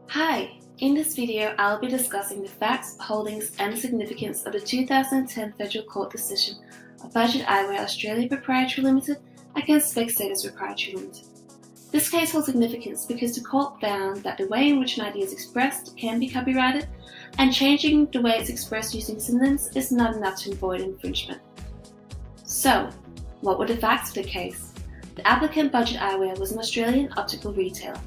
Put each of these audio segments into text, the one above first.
Hi, in this video I'll be discussing the facts, holdings and the significance of the 2010 Federal Court decision of Budget Eyewear Australia Proprietary Limited against Specsavers Proprietary Limited. This case holds significance because the court found that the way in which an idea is expressed can be copyrighted, and changing the way it's expressed using synonyms is not enough to avoid infringement. So, what were the facts of the case? The applicant Budget Eyewear was an Australian optical retailer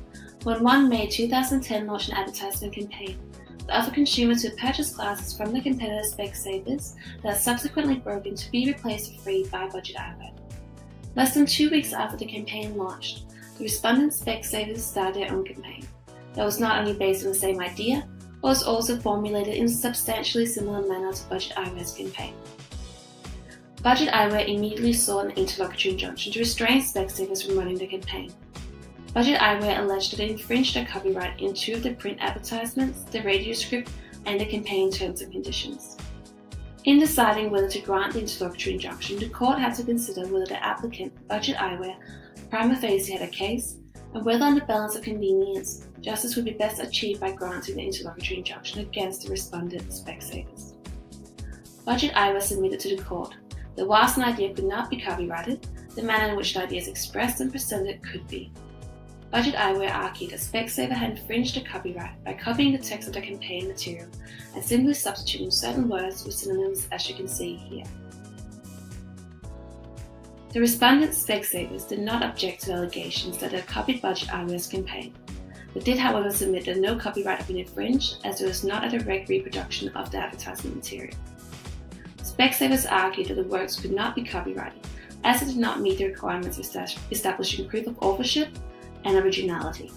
who on 1 May 2010 launched an advertisement campaign that offered consumers who purchased glasses from the competitor Specsavers that are subsequently broken to be replaced for free by Budget Eyewear. Less than 2 weeks after the campaign launched, the respondent Specsavers started their own campaign that was not only based on the same idea, but was also formulated in a substantially similar manner to Budget Eyewear's campaign. Budget Eyewear immediately sought an interlocutory injunction to restrain Specsavers from running the campaign. Budget Eyewear alleged that it infringed their copyright in 2 of the print advertisements, the radio script, and the campaign terms and conditions. In deciding whether to grant the interlocutory injunction, the court had to consider whether the applicant, Budget Eyewear, prima facie had a case, and whether on the balance of convenience, justice would be best achieved by granting the interlocutory injunction against the respondent, Specsavers. Budget Eyewear submitted to the court that whilst an idea could not be copyrighted, the manner in which the idea is expressed and presented could be. Budget Eyewear argued that Specsavers had infringed the copyright by copying the text of the campaign material and simply substituting certain words with synonyms, as you can see here. The respondent Specsavers did not object to the allegations that it copied Budget Eyewear's campaign, but did however submit that no copyright had been infringed as it was not a direct reproduction of the advertisement material. Specsavers argued that the works could not be copyrighted as it did not meet the requirements of establishing proof of authorship and originality.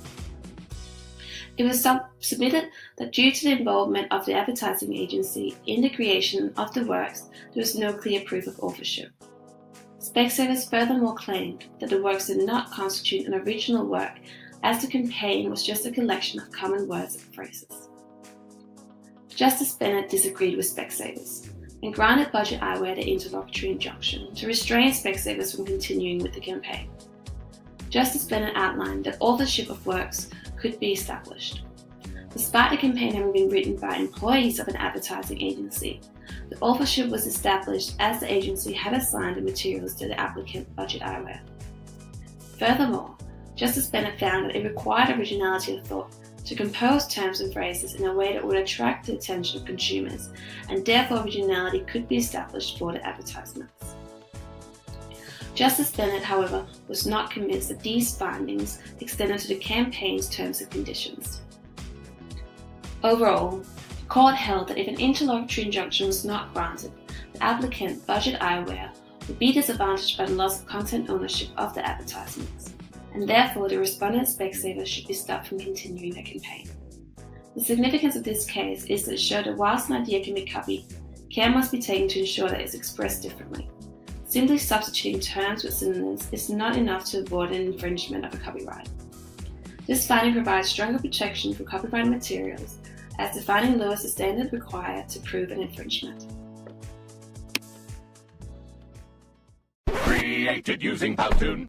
It was submitted that due to the involvement of the advertising agency in the creation of the works, there was no clear proof of authorship. Specsavers furthermore claimed that the works did not constitute an original work, as the campaign was just a collection of common words and phrases. Justice Bennett disagreed with Specsavers and granted Budget Eyewear the interlocutory injunction to restrain Specsavers from continuing with the campaign. Justice Bennett outlined that authorship of works could be established. Despite the campaign having been written by employees of an advertising agency, the authorship was established as the agency had assigned the materials to the applicant Budget Eyewear. Furthermore, Justice Bennett found that it required originality of thought to compose terms and phrases in a way that would attract the attention of consumers, and therefore originality could be established for the advertisements. Justice Bennett, however, was not convinced that these findings extended to the campaign's terms and conditions. Overall, the court held that if an interlocutory injunction was not granted, the applicant, Budget Eyewear, would be disadvantaged by the loss of content ownership of the advertisements, and therefore the respondent Specsavers should be stopped from continuing their campaign. The significance of this case is that it showed that whilst an idea can be copied, care must be taken to ensure that it is expressed differently. Simply substituting terms with synonyms is not enough to avoid an infringement of a copyright. This finding provides stronger protection for copyrighted materials, as defining lowers the standard required to prove an infringement. Created using Powtoon.